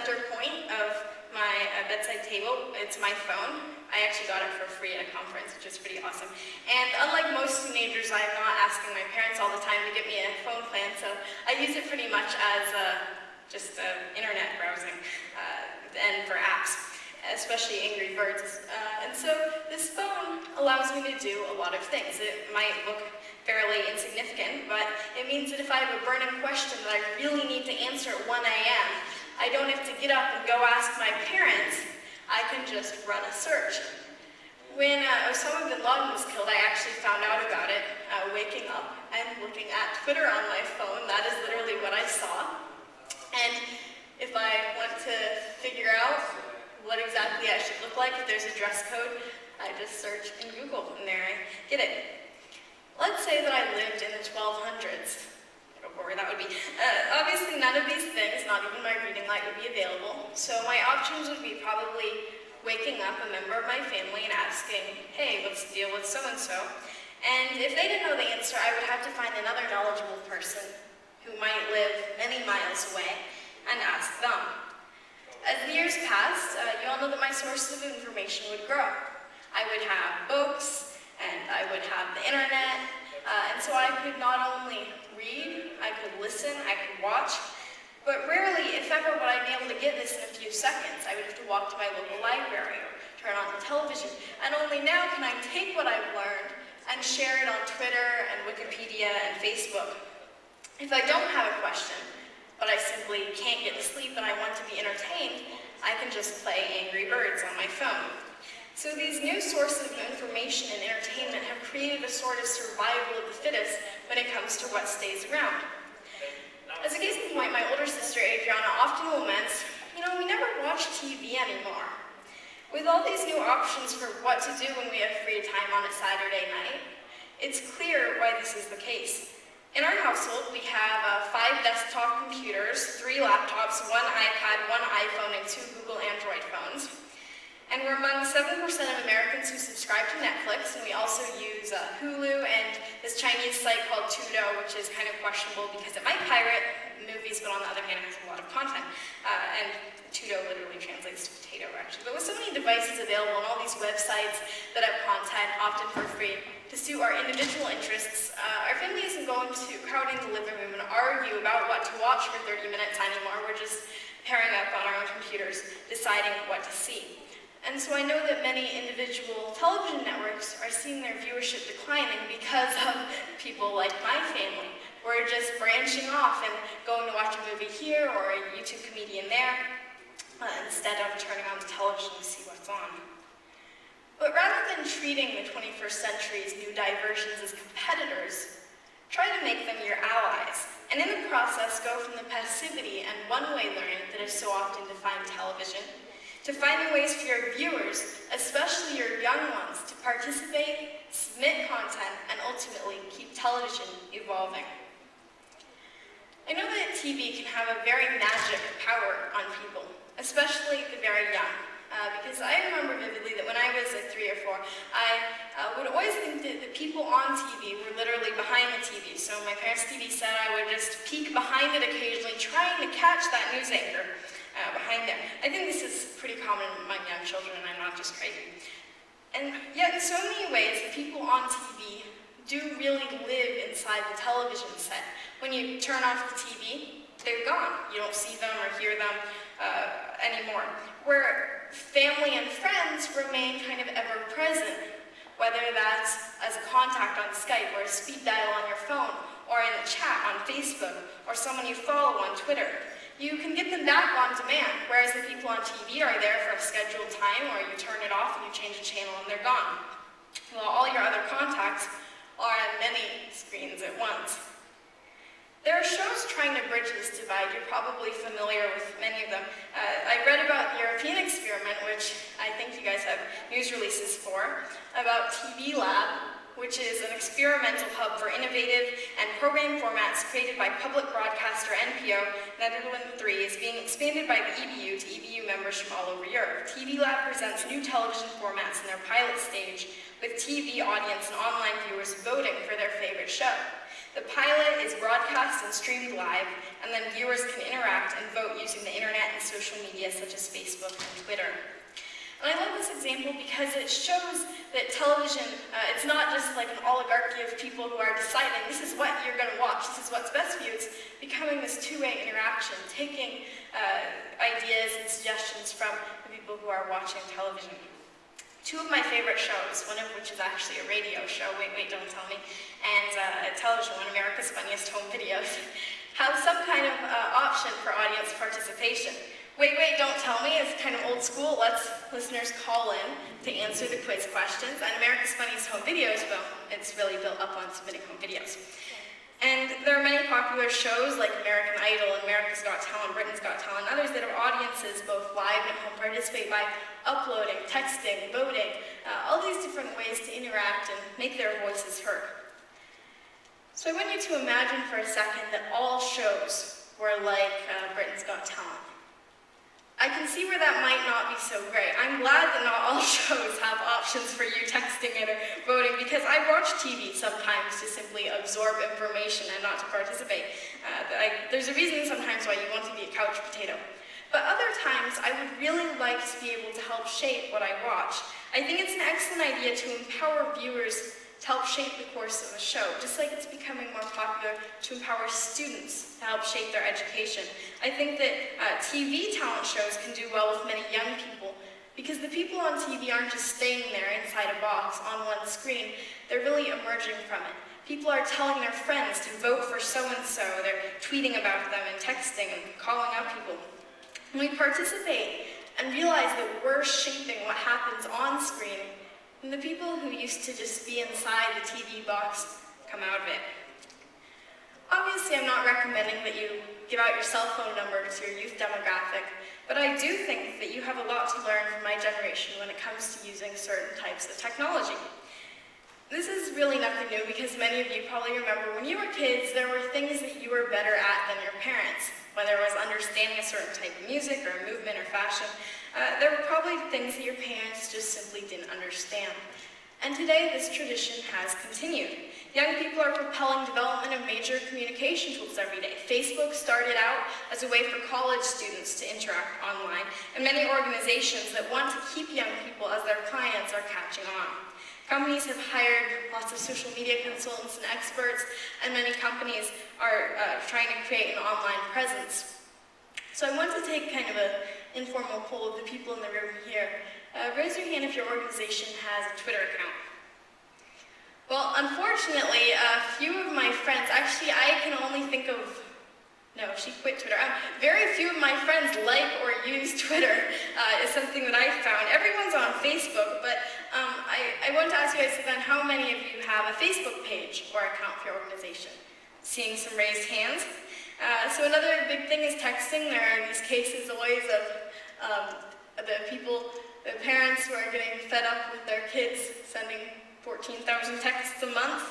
center point of my bedside table. It's my phone. I actually got it for free at a conference, which is pretty awesome. And unlike most teenagers, I'm not asking my parents all the time to get me a phone plan, so I use it pretty much as just internet browsing and for apps, especially Angry Birds. And so this phone allows me to do a lot of things. It might look fairly insignificant, but it means that if I have a burning question that I really need to answer at 1 a.m., I don't have to get up and go ask my parents. I can just run a search. When Osama bin Laden was killed, I actually found out about it waking up and looking at Twitter on my phone. That is literally what I saw. And if I want to figure out what exactly I should look like, if there's a dress code, I just search in Google, and there I get it. Let's say that I lived in the 1200s. Or that would be. Obviously, none of these things, not even my reading light, would be available. So my options would be probably waking up a member of my family and asking, hey, what's the deal with so-and-so? And if they didn't know the answer, I would have to find another knowledgeable person who might live many miles away and ask them. As the years passed, you all know that my sources of information would grow. I would have books, and I would have the internet, and so I could not only read, I could listen, I could watch, but rarely, if ever, would I be able to get this in a few seconds. I would have to walk to my local library or turn on the television, and only now can I take what I've learned and share it on Twitter and Wikipedia and Facebook. If I don't have a question, but I simply can't get to sleep and I want to be entertained, I can just play Angry Birds on my phone. So these new sources of information and entertainment have created a sort of survival of the fittest when it comes to what stays around. As a case in point, my older sister Adriana often laments, we never watch TV anymore. With all these new options for what to do when we have free time on a Saturday night, it's clear why this is the case. In our household, we have 5 desktop computers, 3 laptops, 1 iPad, 1 iPhone, and 2 Google Android phones. And we're among 7% of Americans who subscribe to Netflix, and we also use Hulu and this Chinese site called Tudo, which is kind of questionable because it might pirate movies, but on the other hand, it has a lot of content. And Tudo literally translates to potato, actually. But with so many devices available and all these websites that have content, often for free, to suit our individual interests, our family isn't going to crowd in the living room and argue about what to watch for 30 minutes anymore. We're just pairing up on our own computers, deciding what to see. And so I know that many individual television networks are seeing their viewership declining because of people like my family. We're just branching off and going to watch a movie here or a YouTube comedian there, instead of turning on the television to see what's on. But rather than treating the 21st century's new diversions as competitors, try to make them your allies, and in the process go from the passivity and one-way learning that has so often defined television to finding ways for your viewers, especially your young ones, to participate, submit content, and ultimately keep television evolving. I know that TV can have a very magic power on people, especially the very young, because I remember vividly that when I was 3 or 4, I would always think that the people on TV were literally behind the TV. So my parents' TV set, I would just peek behind it occasionally, trying to catch that news anchor behind them. I think this is pretty common among young children, and I'm not just crazy. And yet, in so many ways, the people on TV do really live inside the television set. When you turn off the TV, they're gone. You don't see them or hear them anymore. Where family and friends remain kind of ever present, whether that's as a contact on Skype or a speed dial on your phone, or in a chat on Facebook, or someone you follow on Twitter. You can get them back on demand, whereas the people on TV are there for a scheduled time, or you turn it off and you change the channel and they're gone. While all your other contacts are on many screens at once. There are shows trying to bridge this divide. You're probably familiar with many of them. I read about the European experiment, which I think you guys have news releases for, about TV Lab, which is an experimental hub for innovative and programming formats created by public broadcaster NPO Netherlands 3, is being expanded by the EBU to EBU members from all over Europe. TV Lab presents new television formats in their pilot stage, with TV audience and online viewers voting for their favorite show. The pilot is broadcast and streamed live, and then viewers can interact and vote using using the internet and social media such as Facebook and Twitter. And I love this example because it shows that television, it's not just like an oligarchy of people who are deciding this is what you're going to watch, this is what's best for you. It's becoming this two-way interaction, taking ideas and suggestions from the people who are watching television. Two of my favorite shows, one of which is actually a radio show, Wait, Wait, Don't Tell Me, and a television one, America's Funniest Home Videos, have some kind of option for audience participation. Wait, Wait, Don't Tell Me is kind of old school. Lets listeners call in to answer the quiz questions. And America's Funniest Home Videos, well, it's really built up on submitting home videos. And there are many popular shows like American Idol, America's Got Talent, Britain's Got Talent, and others that have audiences both live and at home participate by uploading, texting, voting, all these different ways to interact and make their voices heard. So I want you to imagine for a second that all shows were like Britain's Got Talent. I can see where that might not be so great. I'm glad that not all shows have options for you texting it or voting, because I watch TV sometimes to simply absorb information and not to participate. There's a reason sometimes why you want to be a couch potato. But other times, I would really like to be able to help shape what I watch. I think it's an excellent idea to empower viewers to help shape the course of a show, just like it's becoming more popular to empower students to help shape their education. I think that TV talent shows can do well with many young people, because the people on TV aren't just staying there inside a box on one screen, they're really emerging from it. People are telling their friends to vote for so-and-so, they're tweeting about them and texting and calling out people. When we participate and realize that we're shaping what happens on screen, and the people who used to just be inside the TV box come out of it. Obviously, I'm not recommending that you give out your cell phone number to your youth demographic, but I do think that you have a lot to learn from my generation when it comes to using certain types of technology. This is really nothing new, because many of you probably remember when you were kids, there were things that you were better at than your parents. Whether it was understanding a certain type of music or movement or fashion, there were probably things that your parents just simply didn't understand. And today, this tradition has continued. Young people are propelling development of major communication tools every day. Facebook started out as a way for college students to interact online, and many organizations that want to keep young people as their clients are catching on. Companies have hired lots of social media consultants and experts, and many companies are trying to create an online presence. So I want to take kind of an informal poll of the people in the room here. Raise your hand if your organization has a Twitter account. Well, unfortunately, a few of my friends, actually I can only think of, no, she quit Twitter. Very few of my friends like or use Twitter, is something that I found. Everyone's on Facebook, but I want to ask you guys then, how many of you have a Facebook page or account for your organization? Seeing some raised hands. So another big thing is texting. There are these cases always of the parents who are getting fed up with their kids sending 14,000 texts a month,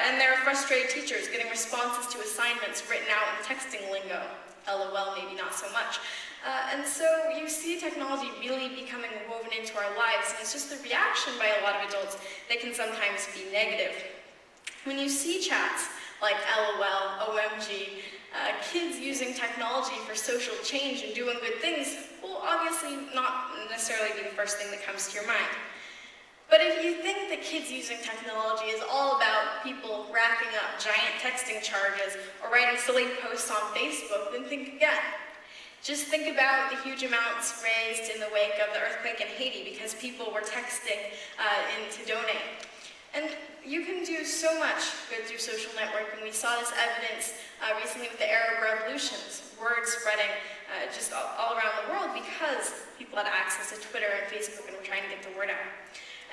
and there are frustrated teachers getting responses to assignments written out in texting lingo. LOL, maybe not so much. And so you see technology really becoming woven into our lives, and it's just the reaction by a lot of adults that can sometimes be negative. When you see chats like LOL, OMG, kids using technology for social change and doing good things will obviously not necessarily be the first thing that comes to your mind. But if you think that kids using technology is all about people racking up giant texting charges or writing silly posts on Facebook, then think again. Just think about the huge amounts raised in the wake of the earthquake in Haiti because people were texting in to donate. And you can do so much good through social networking. We saw this evidence recently with the Arab revolutions, word spreading just all around the world because people had access to Twitter and Facebook and were trying to get the word out.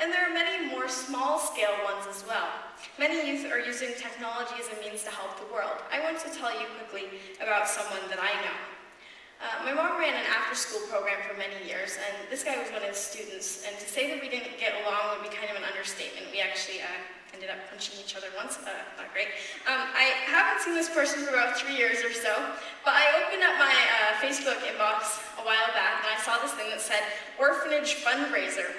And there are many more small-scale ones as well. Many youth are using technology as a means to help the world. I want to tell you quickly about someone that I know. My mom ran an after-school program for many years, and this guy was one of his students, and to say that we didn't get along would be kind of an understatement. We actually ended up punching each other once, not great. I haven't seen this person for about 3 years or so, but I opened up my Facebook inbox a while back, and I saw this thing that said, orphanage fundraiser.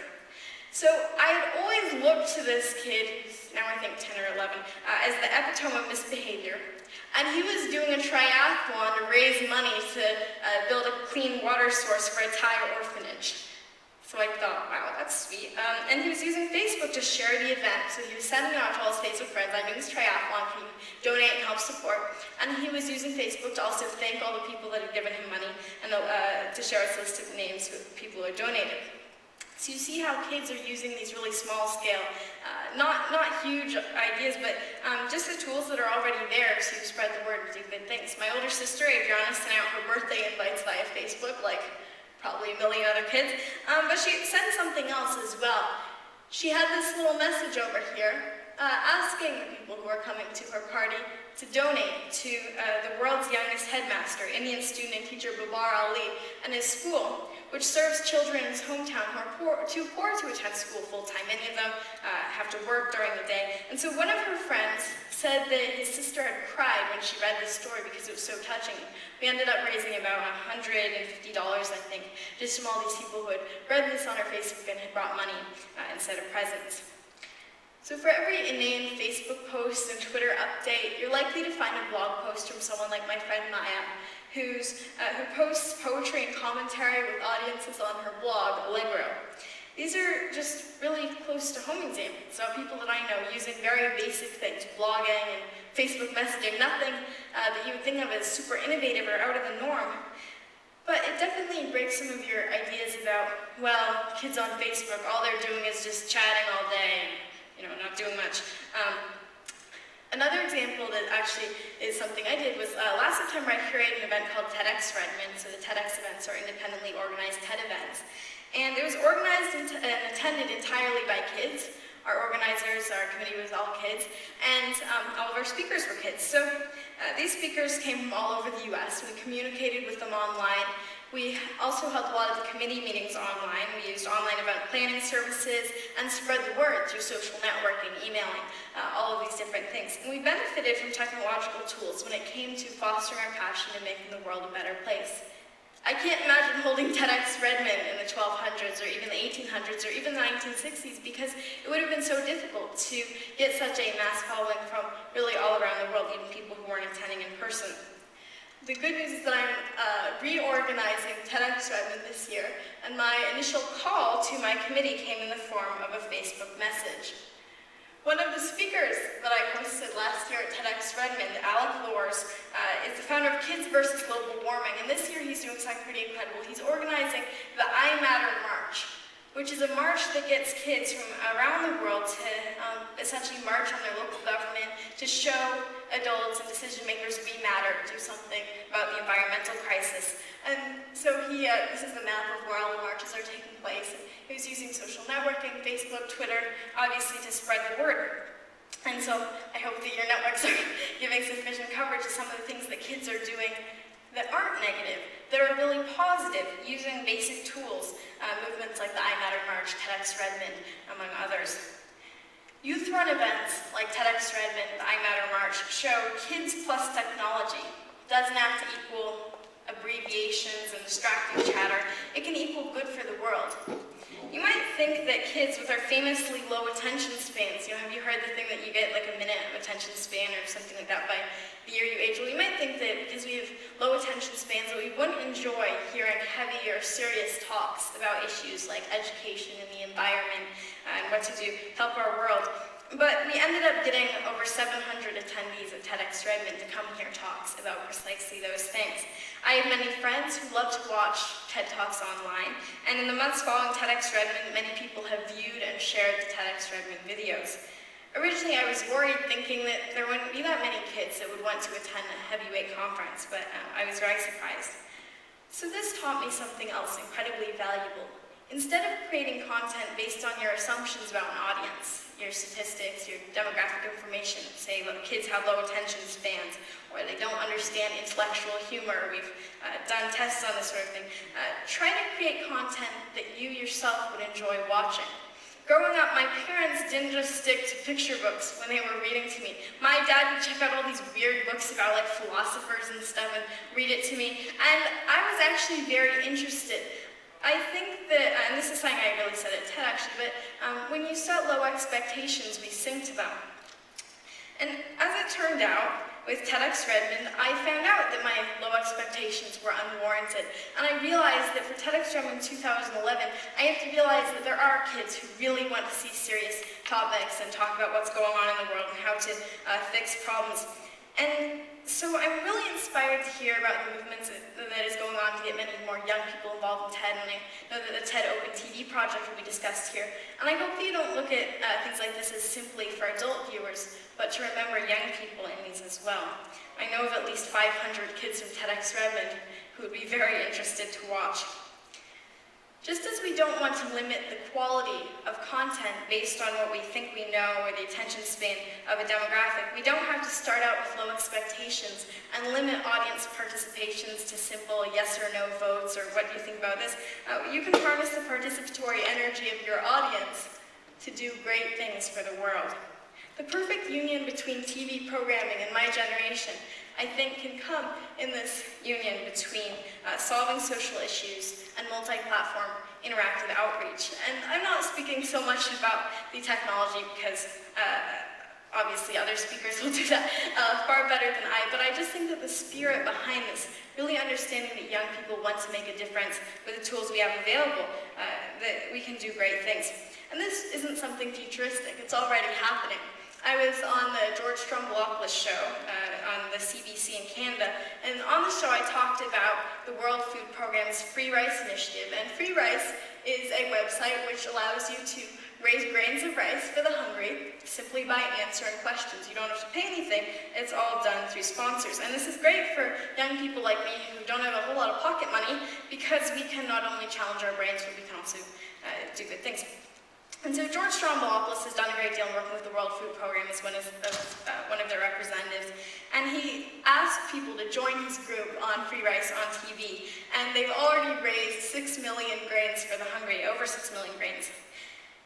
So I had always looked to this kid, now I think 10 or 11, as the epitome of misbehavior. And he was doing a triathlon to raise money to build a clean water source for a Thai orphanage. So I thought, wow, that's sweet. And he was using Facebook to share the event. So he was sending out to all his Facebook friends, I'm doing this triathlon, can you donate and help support? And he was using Facebook to also thank all the people that had given him money and to share his list of names of people who had donated. So you see how kids are using these really small scale, not huge ideas, but just the tools that are already there to spread the word and do good things. My older sister, Adriana, sent out her birthday invites via Facebook, like probably a million other kids, but she sent something else as well. She had this little message over here asking the people who are coming to her party to donate to the world's youngest headmaster, Indian student and teacher Babar Ali, and his school, which serves children in his hometown who are too poor to attend school full-time. Many of them have to work during the day. And so one of her friends said that his sister had cried when she read this story because it was so touching. We ended up raising about $150, I think, just from all these people who had read this on our Facebook and had brought money instead of presents. So for every inane Facebook post and Twitter update, you're likely to find a blog post from someone like my friend Maya, who posts poetry and commentary with audiences on her blog, Allegro. These are just really close to home examples of people that I know using very basic things, blogging and Facebook messaging, nothing that you would think of as super innovative or out of the norm. But it definitely breaks some of your ideas about, well, kids on Facebook, all they're doing is just chatting all day and, not doing much. Another example that actually is something I did was last September I curated an event called TEDx Redmond. So the TEDx events are independently organized TED events. And it was organized and attended entirely by kids. Our organizers, our committee was all kids, and all of our speakers were kids. So these speakers came from all over the US. We communicated with them online. We also held a lot of the committee meetings online. We used online event planning services and spread the word through social networking, emailing, all of these different things. And we benefited from technological tools when it came to fostering our passion and making the world a better place. I can't imagine holding TEDx Redmond in the 1200s or even the 1800s or even the 1960s because it would have been so difficult to get such a mass following from really all around the world, even people who weren't attending in person. The good news is that I'm reorganizing TEDx Redmond this year, and my initial call to my committee came in the form of a Facebook message. One of the speakers that I hosted last year at TEDx Redmond, Alec Lors, is the founder of Kids vs. Global Warming, and this year he's doing something pretty incredible. He's organizing the I Matter March, which is a march that gets kids from around the world to essentially march on their local government to show adults and decision makers we matter, do something about the environmental crisis. And so this is the map of where all the marches are taking place. He was using social networking, Facebook, Twitter, obviously to spread the word. And so I hope that your networks are giving sufficient coverage to some of the things that kids are doing that aren't negative, that are really positive, using basic tools, movements like the I Matter March, TEDx Redmond, among others. Youth-run events like TEDx Redmond, the I Matter March, show kids plus technology doesn't have to equal abbreviations and distracting chatter. It can equal good for the world. You might think that kids with our famously low attention spans, have you heard the thing that you get like a minute of attention span or something like that by the year you age? Well, you might think that because we have low attention spans that we wouldn't enjoy hearing heavy or serious talks about issues like education and the environment and what to do to help our world. But we ended up getting over 700 attendees at TEDx Redmond to come hear talks about precisely those things. I have many friends who love to watch TED Talks online, and in the months following TEDx Redmond, many people have viewed and shared the TEDx Redmond videos. Originally, I was worried thinking that there wouldn't be that many kids that would want to attend a heavyweight conference, but I was very surprised. So this taught me something else incredibly valuable. Instead of creating content based on your assumptions about an audience, your statistics, your demographic information, say kids have low attention spans, or they don't understand intellectual humor, we've done tests on this sort of thing, try to create content that you yourself would enjoy watching. Growing up, my parents didn't just stick to picture books when they were reading to me. My dad would check out all these weird books about like philosophers and stuff and read it to me, and I was actually very interested. I think that, and this is something I really said at TED actually, but when you set low expectations, we sink to them. And as it turned out, with TEDx Redmond, I found out that my low expectations were unwarranted. And I realized that for TEDx Redmond 2011, I have to realize that there are kids who really want to see serious topics and talk about what's going on in the world and how to fix problems. And so I'm really inspired to hear about the movements that is going on to get many more young people involved in TED, and I know that the TED Open TV project will be discussed here. And I hope that you don't look at things like this as simply for adult viewers, but to remember young people in these as well. I know of at least 500 kids from TEDx Redmond who would be very interested to watch. Just as we don't want to limit the quality of content based on what we think we know or the attention span of a demographic, we don't have to start out with low expectations and limit audience participations to simple yes or no votes or what do you think about this. You can harness the participatory energy of your audience to do great things for the world. The perfect union between TV programming and my generation, I think, can come in this union between solving social issues and multi-platform interactive outreach. And I'm not speaking so much about the technology because obviously other speakers will do that far better than I, but I just think that the spirit behind this, really understanding that young people want to make a difference with the tools we have available, that we can do great things. And this isn't something futuristic, it's already happening. I was on the George Stroumboulopoulos show on the CBC in Canada, and on the show I talked about the World Food Programme's Free Rice Initiative. And Free Rice is a website which allows you to raise grains of rice for the hungry simply by answering questions. You don't have to pay anything, it's all done through sponsors. And this is great for young people like me who don't have a whole lot of pocket money, because we can not only challenge our brains, but we can also do good things. And so George Stroumboulopoulos has done a great deal in working with the World Food Programme as one of their representatives. And he asked people to join his group on Free Rice on TV. And they've already raised 6 million grains for the hungry, over 6 million grains.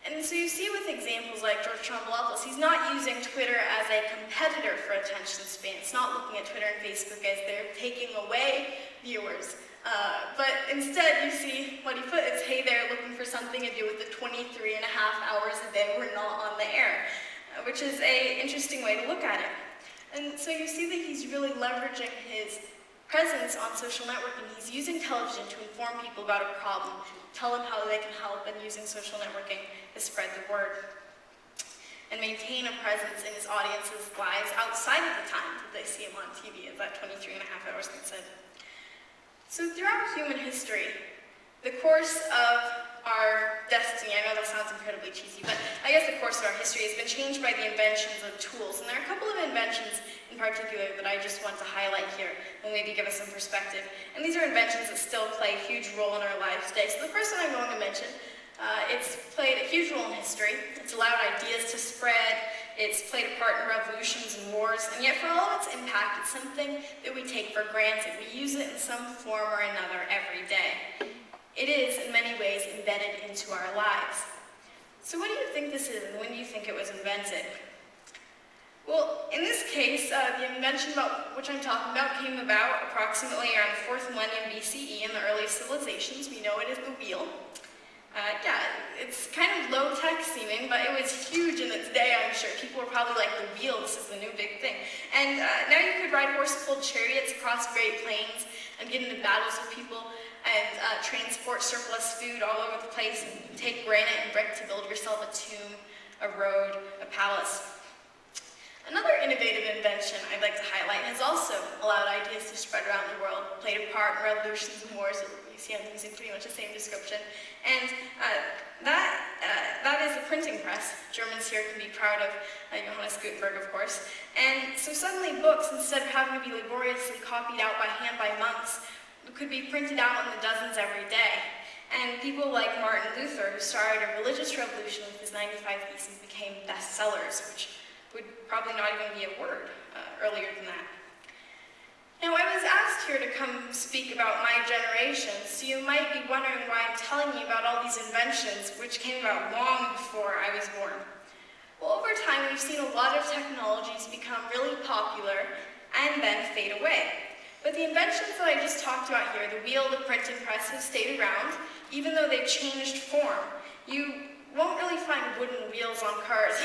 And so you see with examples like George Stroumboulopoulos, he's not using Twitter as a competitor for attention span. It's not looking at Twitter and Facebook as they're taking away viewers. But instead, you see what he put is, hey there, looking for something to do with the 23.5 hours a day we're not on the air, which is an interesting way to look at it. And so you see that he's really leveraging his presence on social networking. He's using television to inform people about a problem, tell them how they can help, and using social networking to spread the word and maintain a presence in his audience's lives outside of the time that they see him on TV, as that 23.5 hours they said. So throughout human history, the course of our destiny, I know that sounds incredibly cheesy, but I guess the course of our history has been changed by the inventions of tools. And there are a couple of inventions in particular that I just want to highlight here and maybe give us some perspective. And these are inventions that still play a huge role in our lives today. So the first one I'm going to mention, it's played a huge role in history. It's allowed ideas to spread. It's played a part in revolutions and wars, and yet for all of its impact, it's something that we take for granted. We use it in some form or another every day. It is, in many ways, embedded into our lives. So what do you think this is, and when do you think it was invented? Well, in this case, the invention about which I'm talking about came about approximately around the 4th millennium BCE in the earliest civilizations. We know it as the wheel. Yeah, it's kind of low-tech seeming, but it was huge in its day, I'm sure. People were probably like, the wheel, this is the new big thing. And now you could ride horse-pulled chariots across Great Plains and get into battles with people and transport surplus food all over the place and take granite and brick to build yourself a tomb, a road, a palace. Another innovative invention I'd like to highlight has also allowed ideas to spread around the world, played a part in revolutions and wars. You see I'm using pretty much the same description. And that is the printing press. Germans here can be proud of Johannes Gutenberg, of course. And so suddenly books, instead of having to be laboriously copied out by hand by monks, could be printed out in the dozens every day. And people like Martin Luther, who started a religious revolution with his 95 Theses, became bestsellers, which would probably not even be a word earlier than that. Now, I was asked here to come speak about my generation, so you might be wondering why I'm telling you about all these inventions, which came about long before I was born. Well, over time, we've seen a lot of technologies become really popular and then fade away. But the inventions that I just talked about here, the wheel, the printing press, have stayed around, even though they've changed form. You won't really find wooden wheels on cars,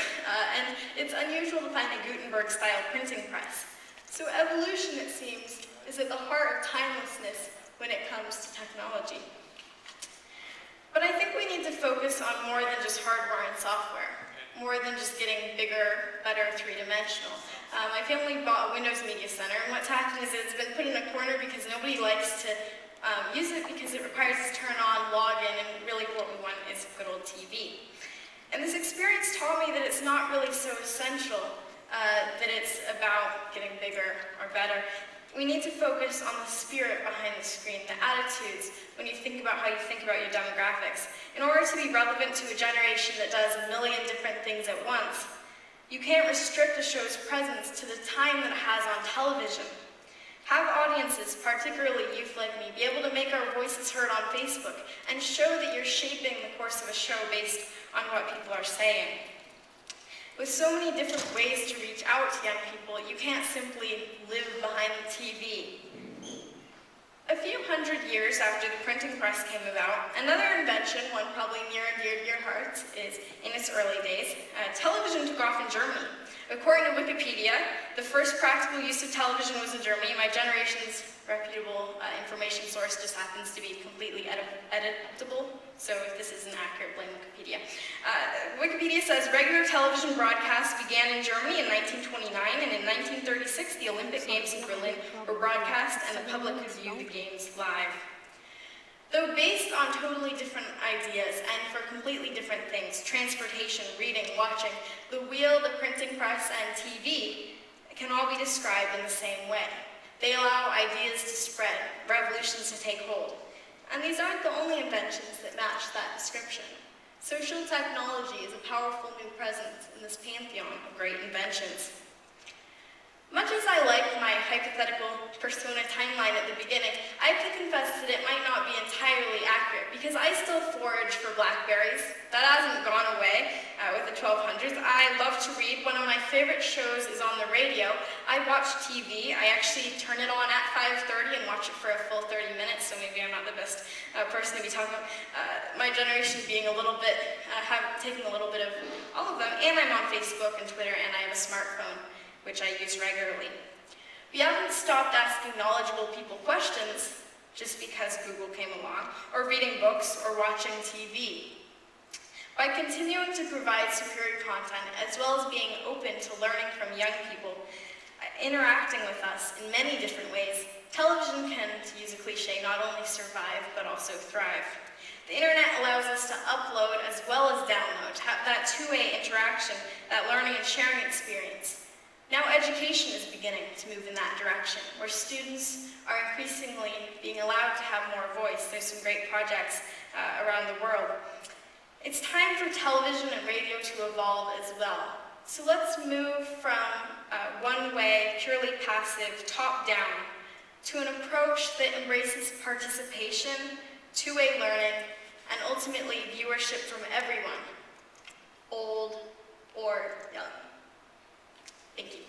and it's unusual to find a Gutenberg-style printing press. So evolution, it seems, is at the heart of timelessness when it comes to technology. But I think we need to focus on more than just hardware and software, more than just getting bigger, better, three-dimensional. My family bought a Windows Media Center, and what's happened is it's been put in a corner because nobody likes to use it because it requires us to turn on, log in, and really what we want is good old TV. And this experience taught me that it's not really so essential that it's about getting bigger or better. We need to focus on the spirit behind the screen, the attitudes, when you think about how you think about your demographics. In order to be relevant to a generation that does a million different things at once, you can't restrict a show's presence to the time that it has on television. Have audiences, particularly youth like me, be able to make our voices heard on Facebook and show that you're shaping the course of a show based on what people are saying. With so many different ways to reach out to young people, you can't simply live behind the TV. A few hundred years after the printing press came about, another invention, one probably near and dear to your hearts, is in its early days. Television took off in Germany. According to Wikipedia, the first practical use of television was in Germany. My generation's reputable information source just happens to be completely editable, so if this isn't accurate, blame Wikipedia. Wikipedia says regular television broadcasts began in Germany in 1929, and in 1936 the Olympic Games in Berlin were broadcast and the public could view the games live. Though based on totally different ideas and for completely different things, transportation, reading, watching, the wheel, the printing press, and TV can all be described in the same way. They allow ideas to spread, revolutions to take hold. And these aren't the only inventions that match that description. Social technology is a powerful new presence in this pantheon of great inventions. Much as I like my hypothetical persona timeline at the beginning, I have to confess that it might not be entirely accurate because I still forage for blackberries. That hasn't gone away with the 1200s. I love to read. One of my favorite shows is on the radio. I watch TV. I actually turn it on at 5:30 and watch it for a full 30 minutes, so maybe I'm not the best person to be talking about. My generation being a little bit, taking a little bit of all of them, and I'm on Facebook and Twitter, and I have a smartphone, which I use regularly. We haven't stopped asking knowledgeable people questions just because Google came along, or reading books, or watching TV. By continuing to provide superior content, as well as being open to learning from young people, interacting with us in many different ways, television can, to use a cliche, not only survive, but also thrive. The internet allows us to upload as well as download, to have that two-way interaction, that learning and sharing experience. Now education is beginning to move in that direction, where students are increasingly being allowed to have more voice. There's some great projects around the world. It's time for television and radio to evolve as well. So let's move from one-way, purely passive, top-down, to an approach that embraces participation, two-way learning, and ultimately viewership from everyone, old or young. Thank you.